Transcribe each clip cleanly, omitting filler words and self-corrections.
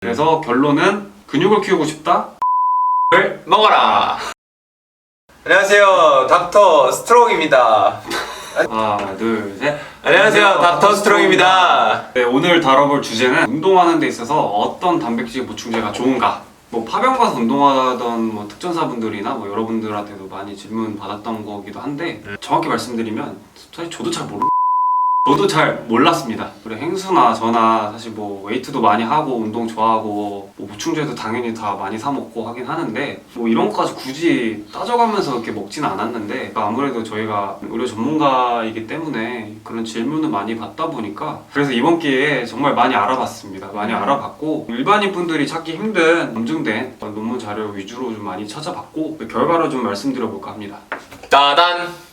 그래서 결론은 근육을 키우고 싶다? 을 먹어라. 안녕하세요, 닥터 스트롱입니다. 하나, 둘, 셋. 안녕하세요, 닥터 스트롱입니다. 네, 오늘 다뤄볼 주제는 운동하는 데 있어서 어떤 단백질 보충제가 좋은가? 뭐 파병 가서 운동하던 뭐 특전사분들이나 뭐 여러분들한테도 많이 질문 받았던 거기도 한데 정확히 말씀드리면 사실 저도 잘 몰랐습니다. 그래 행수나 저나 사실 뭐 웨이트도 많이 하고 운동 좋아하고 뭐 보충제도 당연히 다 많이 사 먹고 하긴 하는데 뭐 이런 것까지 굳이 따져가면서 이렇게 먹지는 않았는데 아무래도 저희가 의료 전문가이기 때문에 그런 질문을 많이 받다 보니까 그래서 이번 기회에 정말 많이 알아봤습니다. 많이 알아봤고 일반인 분들이 찾기 힘든 검증된 논문 자료 위주로 좀 많이 찾아봤고 그 결과를 좀 말씀드려볼까 합니다. 따단.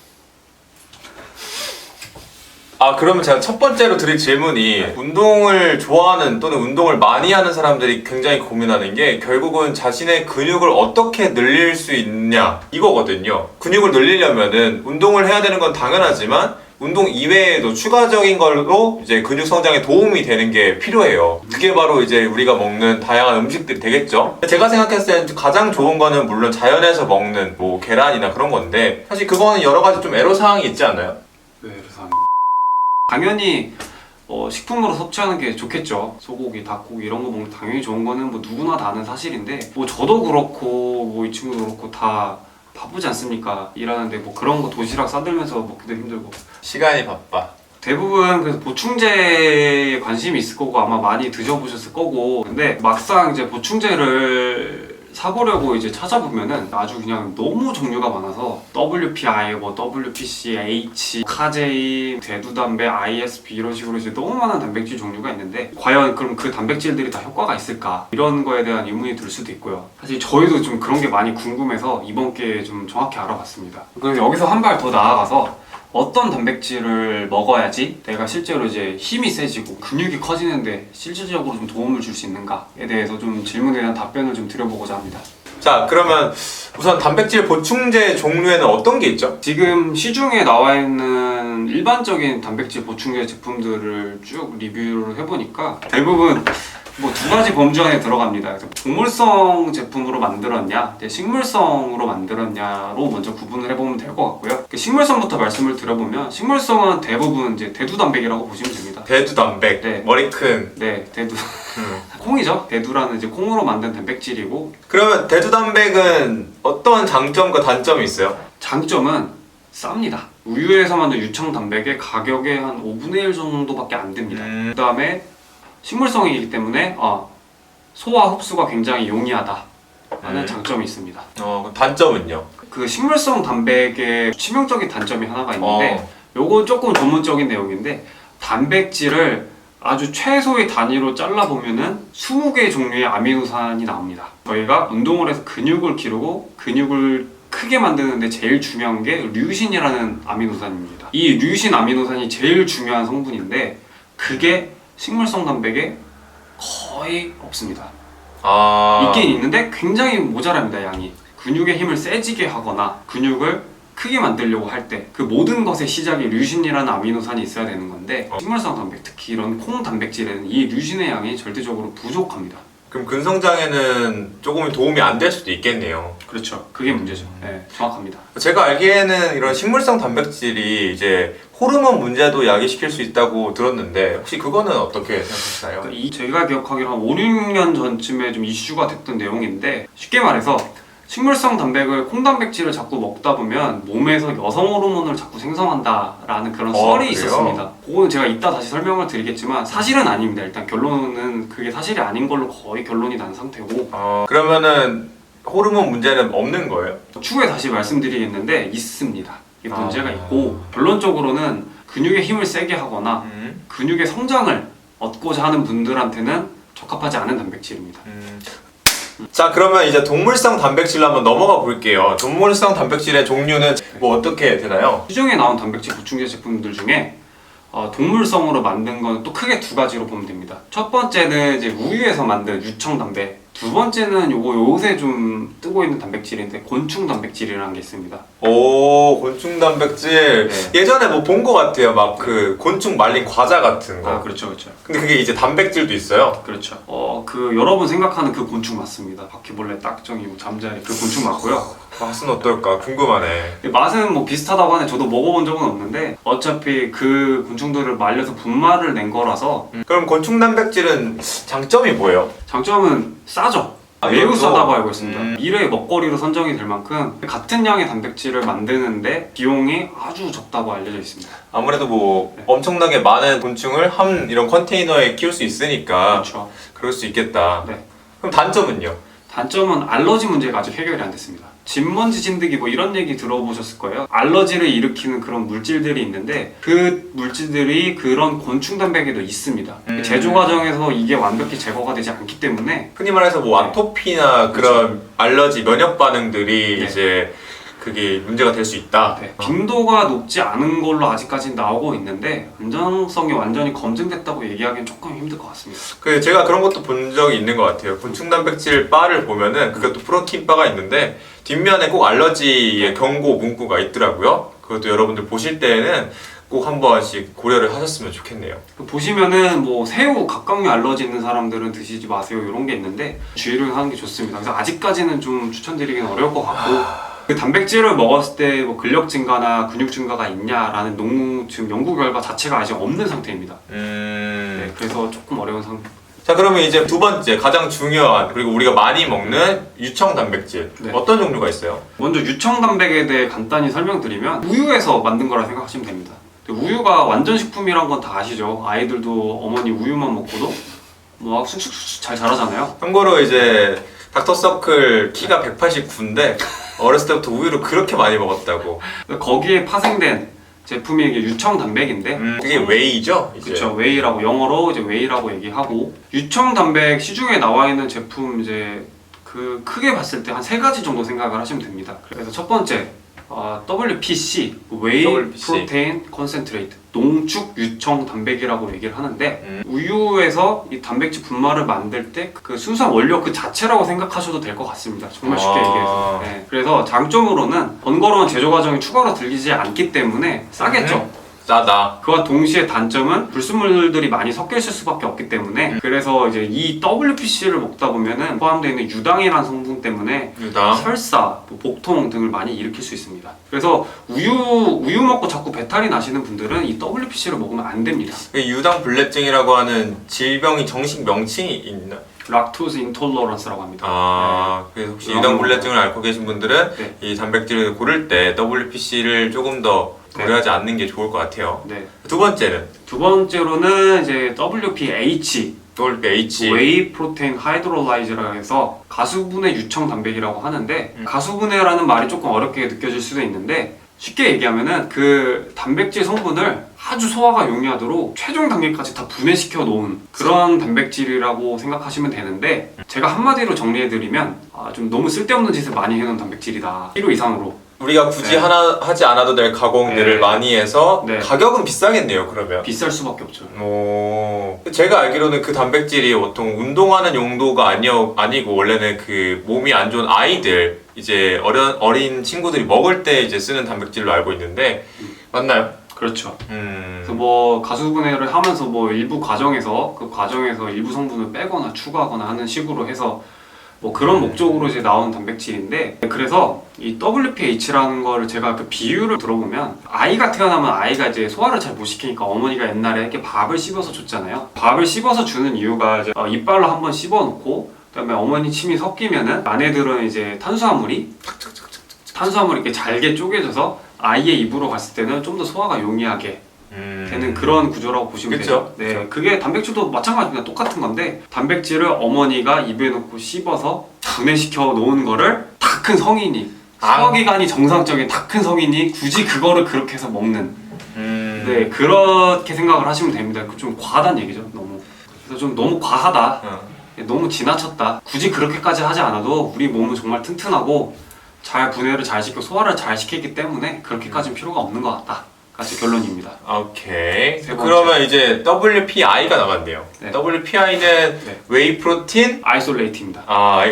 그러면 제가 첫 번째로 드릴 질문이 운동을 좋아하는 또는 운동을 많이 하는 사람들이 굉장히 고민하는 게 결국은 자신의 근육을 어떻게 늘릴 수 있냐 이거거든요. 근육을 늘리려면은 운동을 해야 되는 건 당연하지만 운동 이외에도 추가적인 걸로 이제 근육 성장에 도움이 되는 게 필요해요. 그게 바로 이제 우리가 먹는 다양한 음식들이 되겠죠. 제가 생각했을 때 가장 좋은 거는 물론 자연에서 먹는 뭐 계란이나 그런 건데 사실 그거는 여러 가지 좀 애로사항이 있지 않아요? 네, 그래서 당연히 식품으로 섭취하는 게 좋겠죠. 소고기, 닭고기 이런 거 먹는 당연히 좋은 거는 뭐 누구나 다 아는 사실인데 뭐 저도 그렇고 뭐 이 친구도 그렇고 다 바쁘지 않습니까? 일하는데 뭐 그런 거 도시락 싸들면서 먹기도 힘들고 시간이 바빠. 대부분 그래서 보충제에 관심이 있을 거고 아마 많이 드셔보셨을 거고 근데 막상 이제 보충제를 사보려고 이제 찾아보면은 아주 그냥 너무 종류가 많아서 WPI, 뭐 WPC, H, 카제인, 대두담배, ISP 이런 식으로 이제 너무 많은 단백질 종류가 있는데 과연 그럼 그 단백질들이 다 효과가 있을까? 이런 거에 대한 의문이 들 수도 있고요. 사실 저희도 좀 그런 게 많이 궁금해서 이번 기회에 좀 정확히 알아봤습니다. 그래서 여기서 한 발 더 나아가서 어떤 단백질을 먹어야지 내가 실제로 이제 힘이 세지고 근육이 커지는데 실질적으로 좀 도움을 줄 수 있는가에 대해서 좀 질문에 대한 답변을 좀 드려보고자 합니다. 자, 그러면 우선 단백질 보충제 종류에는 어떤 게 있죠? 지금 시중에 나와 있는 일반적인 단백질 보충제 제품들을 쭉 리뷰를 해보니까 대부분 뭐 두 가지 범주 안에 들어갑니다. 그래서 동물성 제품으로 만들었냐, 식물성으로 만들었냐로 먼저 구분을 해보면 될 것 같고요. 식물성부터 말씀을 드려보면 식물성은 대부분 이제 대두단백이라고 보시면 됩니다. 대두단백, 네. 머리 큰. 네, 대두. 콩이죠. 대두라는 이제 콩으로 만든 단백질이고. 그러면 대두단백은 어떤 장점과 단점이 있어요? 장점은 쌉니다. 우유에서 만든 유청 단백의 가격의 한 5분의 1 정도밖에 안 됩니다. 그 다음에 식물성이기 때문에 소화 흡수가 굉장히 용이하다 하는 장점이 있습니다. 그럼 단점은요? 그 식물성 단백의 치명적인 단점이 하나가 있는데 요건 조금 전문적인 내용인데 단백질을 아주 최소의 단위로 잘라보면은 20개 종류의 아미노산이 나옵니다. 저희가 운동을 해서 근육을 기르고 근육을 크게 만드는데 제일 중요한 게 류신이라는 아미노산입니다. 이 류신 아미노산이 제일 중요한 성분인데 그게 식물성 단백에 거의 없습니다. 있긴 있는데 굉장히 모자랍니다, 양이. 근육의 힘을 세지게 하거나 근육을 크게 만들려고 할 때 그 모든 것의 시작이 류신이라는 아미노산이 있어야 되는 건데 식물성 단백, 특히 이런 콩 단백질에는 이 류신의 양이 절대적으로 부족합니다. 그럼 근성장에는 조금 도움이 안 될 수도 있겠네요. 그렇죠. 그게 문제죠. 네, 정확합니다. 제가 알기에는 이런 식물성 단백질이 이제 호르몬 문제도 야기시킬 수 있다고 들었는데 혹시 그거는 어떻게 생각하시나요? 그러니까 제가 기억하기로 한 5, 6년 전쯤에 좀 이슈가 됐던 내용인데 쉽게 말해서 식물성 단백을 콩단백질을 자꾸 먹다 보면 몸에서 여성 호르몬을 자꾸 생성한다라는 그런 썰이 그래요? 있었습니다. 그거는 제가 이따 다시 설명을 드리겠지만 사실은 아닙니다. 일단 결론은 그게 사실이 아닌 걸로 거의 결론이 난 상태고 그러면은 호르몬 문제는 없는 거예요? 추후에 다시 말씀드리겠는데 있습니다. 이게 문제가 있고 결론적으로는 근육의 힘을 세게 하거나 근육의 성장을 얻고자 하는 분들한테는 적합하지 않은 단백질입니다. 자, 그러면 이제 동물성 단백질로 한번 넘어가 볼게요. 동물성 단백질의 종류는 뭐 어떻게 되나요? 시중에 나온 단백질 보충제 제품들 중에 동물성으로 만든 건 또 크게 두 가지로 보면 됩니다. 첫 번째는 이제 우유에서 만든 유청 단백, 두 번째는 요새 좀 뜨고 있는 단백질인데 곤충 단백질이라는 게 있습니다. 오, 곤충 단백질. 네. 예전에 뭐 본 것 같아요. 막 그 곤충 말린 과자 같은 거. 그렇죠, 그렇죠. 근데 그게 이제 단백질도 있어요. 그렇죠. 그 여러분 생각하는 그 곤충 맞습니다. 바퀴벌레, 딱정이, 뭐 잠자리 그 곤충 맞고요. 맛은 어떨까 궁금하네. 맛은 뭐 비슷하다고 하는데 저도 먹어본 적은 없는데 어차피 그 곤충들을 말려서 분말을 낸 거라서 그럼 곤충 단백질은 장점이 뭐예요? 장점은 싸죠. 매우 이것도? 싸다고 알고 있습니다. 일회의 먹거리로 선정이 될 만큼 같은 양의 단백질을 만드는데 비용이 아주 적다고 알려져 있습니다. 아무래도 뭐 네. 엄청나게 많은 곤충을 한 이런 컨테이너에 키울 수 있으니까 그렇죠. 그럴 수 있겠다. 네. 그럼 단점은요? 단점은 알러지 문제가 아직 해결이 안 됐습니다. 진먼지 진드기 뭐 이런 얘기 들어보셨을 거예요. 알러지를 일으키는 그런 물질들이 있는데 그 물질들이 그런 곤충 단백에도 있습니다. 제조 과정에서 이게 완벽히 제거가 되지 않기 때문에 흔히 말해서 뭐 네. 아토피나 그런 알러지 면역 반응들이 네. 이제 그게 문제가 될 수 있다. 네, 빈도가 높지 않은 걸로 아직까지 나오고 있는데 안전성이 완전히 검증됐다고 얘기하기는 조금 힘들 것 같습니다. 그 제가 그런 것도 본 적이 있는 것 같아요. 곤충 단백질 바를 보면은 그것도 프로틴 바가 있는데 뒷면에 꼭 알러지의 경고 문구가 있더라고요. 그것도 여러분들 보실 때에는 꼭 한 번씩 고려를 하셨으면 좋겠네요. 보시면은 뭐 새우 각각류 알러지 있는 사람들은 드시지 마세요 이런 게 있는데 주의를 하는 게 좋습니다. 그래서 아직까지는 좀 추천드리긴 어려울 것 같고 그 단백질을 먹었을 때 뭐 근력 증가나 근육 증가가 있냐라는 지금 연구 결과 자체가 아직 없는 상태입니다. 네, 그래서 조금 어려운 상태. 자, 그러면 이제 두 번째 가장 중요한 그리고 우리가 많이 먹는 유청 단백질 네. 어떤 종류가 있어요? 먼저 유청 단백에 대해 간단히 설명드리면 우유에서 만든 거라 생각하시면 됩니다. 우유가 완전 식품이란 건 다 아시죠? 아이들도 어머니 우유만 먹고도 뭐 쑥쑥쑥 잘 자라잖아요. 참고로 이제 닥터서클 키가 189인데 어렸을 때부터 우유를 그렇게 많이 먹었다고. 거기에 파생된 제품이 이게 유청 단백인데 그게 웨이죠? 이제. 그렇죠. 웨이라고 영어로 이제 웨이라고 얘기하고 유청 단백 시중에 나와 있는 제품 이제 그 크게 봤을 때 한 세 가지 정도 생각을 하시면 됩니다. 그래서 첫 번째 WPC 웨이 WPC. 프로테인 컨센트레이트 농축 유청 단백이라고 얘기를 하는데 우유에서 이 단백질 분말을 만들 때 그 순수한 원료 그 자체라고 생각하셔도 될 것 같습니다. 정말 쉽게 얘기해서. 네. 그래서 장점으로는 번거로운 제조 과정이 추가로 들리지 않기 때문에 싸겠죠. 싸다. 그와 동시에 단점은 불순물들이 많이 섞여 있을 수밖에 없기 때문에 그래서 이제 이 WPC를 먹다 보면은 포함되어 있는 유당이라는 성분 때문에 유당. 설사, 뭐 복통 등을 많이 일으킬 수 있습니다. 그래서 우유 먹고 자꾸 배탈이 나시는 분들은 이 WPC를 먹으면 안 됩니다. 유당 불내증이라고 하는 질병이 정식 명칭이 있나? 락토스 인톨러런스라고 합니다. 그래서 혹시 유당 불내증을 앓고 계신 분들은 네. 이 단백질을 고를 때 WPC를 조금 더 고려하지 않는 게 좋을 것 같아요. 네. 두 번째는 두 번째로는 이제 WPH WPH. 웨이 프로테인 하이드롤라이즈라고 해서 가수분해 유청 단백이라고 하는데 가수분해라는 말이 조금 어렵게 느껴질 수도 있는데 쉽게 얘기하면은 그 단백질 성분을 아주 소화가 용이하도록 최종 단계까지 다 분해시켜 놓은 그런 단백질이라고 생각하시면 되는데 제가 한마디로 정리해드리면 좀 너무 쓸데없는 짓을 많이 해놓은 단백질이다. 필요 이상으로. 우리가 굳이 네. 하나 하지 않아도 될 가공들을 네. 많이 해서 네. 가격은 비싸겠네요. 그러면. 비쌀 수밖에 없죠. 제가 알기로는 그 단백질이 보통 운동하는 용도가 아니고 원래는 그 몸이 안 좋은 아이들 이제 어린 친구들이 먹을 때 이제 쓰는 단백질로 알고 있는데 맞나요? 그렇죠. 그래서 음. 뭐 가수분해를 하면서 뭐 일부 과정에서 그 과정에서 일부 성분을 빼거나 추가하거나 하는 식으로 해서 뭐 그런 목적으로 이제 나온 단백질인데 그래서 이 WPH라는 거를 제가 그 비유를 들어보면 아이가 태어나면 아이가 이제 소화를 잘 못 시키니까 어머니가 옛날에 이렇게 밥을 씹어서 줬잖아요. 밥을 씹어서 주는 이유가 이제 이빨로 한번 씹어 놓고 그다음에 어머니 침이 섞이면은 안에들은 이제 탄수화물이 이렇게 잘게 쪼개져서 아이의 입으로 갔을 때는 좀 더 소화가 용이하게 되는 그런 구조라고 보시면 그쵸? 돼요. 네, 그게 단백질도 마찬가지입니다. 똑같은 건데 단백질을 어머니가 입에 넣고 씹어서 분해시켜 놓은 거를 다 큰 성인이 소화기관이 정상적인 다 큰 성인이 굳이 그거를 그렇게 해서 먹는 네 그렇게 생각을 하시면 됩니다. 좀 과하다는 얘기죠. 너무 그래서 좀 너무 과하다. 너무 지나쳤다. 굳이 그렇게까지 하지 않아도 우리 몸은 정말 튼튼하고 잘 분해를 잘 시켜 소화를 잘 시키기 때문에 그렇게까지는 필요가 없는 것 같다. 같이 결론입니다. 오케이. 세 번째. 그러면 이제 WPI가 남았네요. 네. WPI는 네. 웨이 프로틴. 아이솔레이트입니다.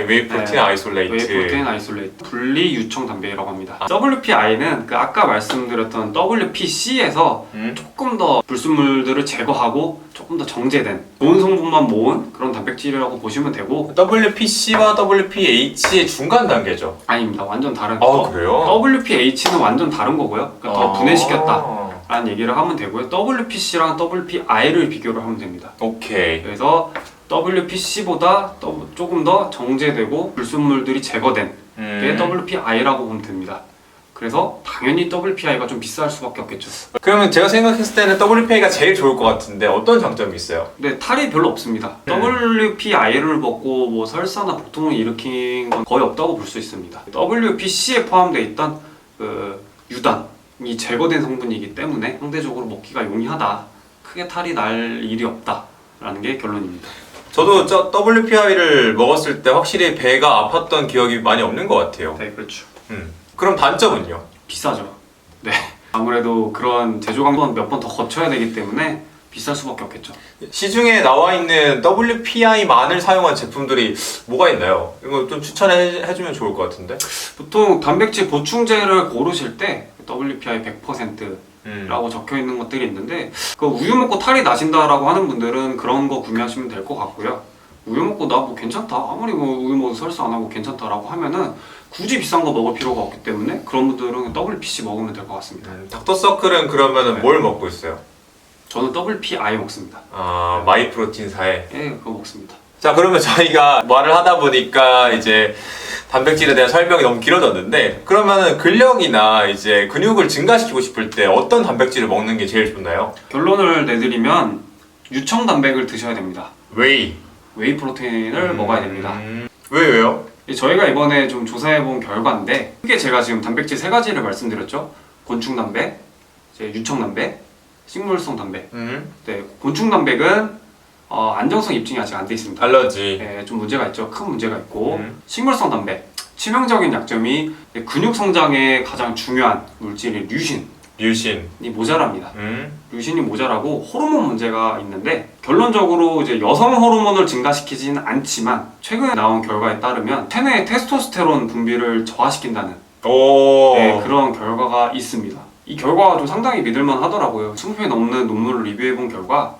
웨이 프로틴 아이솔레이트. 웨이 프로테인 아이솔레이트 분리 유청 단백이라고 합니다. WPI는 그 아까 말씀드렸던 WPC에서 조금 더 불순물들을 제거하고 조금 더 정제된 좋은 성분만 모은 그런 단백질이라고 보시면 되고 WPC와 WPH의 중간 단계죠. 아닙니다. 완전 다른. 그래요? WPH는 완전 다른 거고요. 그러니까 더 분해시켰다. 아. 라는 얘기를 하면 되고요. WPC랑 WPI를 비교를 하면 됩니다. 오케이. 그래서 WPC보다 조금 더 정제되고 불순물들이 제거된 게 WPI라고 보면 됩니다. 그래서 당연히 WPI가 좀 비쌀 수밖에 없겠죠. 그러면 제가 생각했을 때는 WPI가 제일 좋을 것 같은데 어떤 장점이 있어요? 근데 탈이 별로 없습니다. WPI를 먹고 뭐 설사나 복통을 일으킨 건 거의 없다고 볼 수 있습니다. WPC에 포함되어 있던 그 유단이 제거된 성분이기 때문에 상대적으로 먹기가 용이하다. 크게 탈이 날 일이 없다라는 게 결론입니다. 저도 저 WPI를 먹었을 때 확실히 배가 아팠던 기억이 많이 없는 것 같아요. 네, 그렇죠. 그럼 단점은요? 비싸죠. 네. 아무래도 그런 제조 감독은 몇 번 더 거쳐야 되기 때문에 비쌀 수밖에 없겠죠. 시중에 나와 있는 WPI만을 사용한 제품들이 뭐가 있나요? 이거 좀 추천해주면 좋을 것 같은데? 보통 단백질 보충제를 고르실 때 WPI 100%라고 적혀 있는 것들이 있는데 그 우유 먹고 탈이 나신다라고 하는 분들은 그런 거 구매하시면 될 것 같고요. 우유 먹고 나 뭐 괜찮다. 아무리 뭐 우유 먹어도 설사 안 하고 괜찮다라고 하면은 굳이 비싼 거 먹을 필요가 없기 때문에 그런 분들은 WPC 먹으면 될 것 같습니다. 닥터서클은 그러면 네. 뭘 먹고 있어요? 저는 WPI 먹습니다. 마이프로틴사에. 예, 그거 먹습니다. 자, 그러면 저희가 말을 하다 보니까 이제 단백질에 대한 설명이 너무 길어졌는데 그러면은 근력이나 이제 근육을 증가시키고 싶을 때 어떤 단백질을 먹는 게 제일 좋나요? 결론을 내드리면 유청 단백을 드셔야 됩니다. 웨이. 웨이 프로테인을 먹어야 됩니다. 왜요? 저희가 이번에 좀 조사해본 결과인데 크게 제가 지금 단백질 세 가지를 말씀드렸죠. 곤충 단백, 이제 유청 단백, 식물성 단백. 네, 곤충 단백은 안정성 입증이 아직 안 돼 있습니다. 알러지. 네, 좀 문제가 있죠. 큰 문제가 있고 식물성 단백 치명적인 약점이 근육 성장에 가장 중요한 물질인 류신이 모자랍니다. 류신이 모자라고 호르몬 문제가 있는데 결론적으로 이제 여성 호르몬을 증가시키진 않지만 최근에 나온 결과에 따르면 체내의 테스토스테론 분비를 저하시킨다는 네, 그런 결과가 있습니다. 이 결과가 좀 상당히 믿을만 하더라고요. 20편이 넘는 논문을 리뷰해본 결과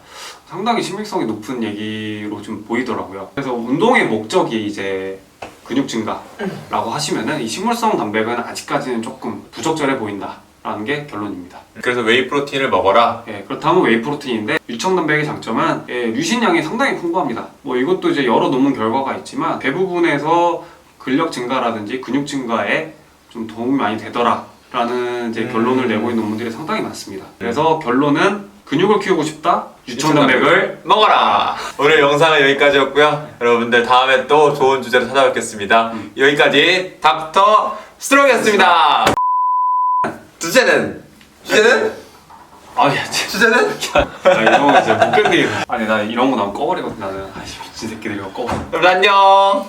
상당히 신빙성이 높은 얘기로 좀 보이더라고요. 그래서 운동의 목적이 이제 근육 증가라고 하시면은 이 식물성 단백은 아직까지는 조금 부적절해 보인다라는 게 결론입니다. 그래서 웨이 프로틴을 먹어라. 예, 그렇다면 웨이 프로틴인데 유청 단백의 장점은 류신량이 상당히 풍부합니다. 뭐 이것도 이제 여러 논문 결과가 있지만 대부분에서 근력 증가라든지 근육 증가에 좀 도움이 많이 되더라라는 이제 결론을 내고 있는 논문들이 상당히 많습니다. 그래서 결론은 근육을 키우고 싶다. 유청 단백을 먹어라. 오늘 영상은 여기까지였고요. 여러분들 다음에 또 좋은 주제로 찾아뵙겠습니다. 여기까지 닥터 스트롱이었습니다. 주제는? 주제는? 이런 거 진짜 못 견디겠어. 아니 나 이런 거 나오면 꺼버리거든 나는. 아이씨 미친 새끼들 이거 꺼. 여러분 안녕.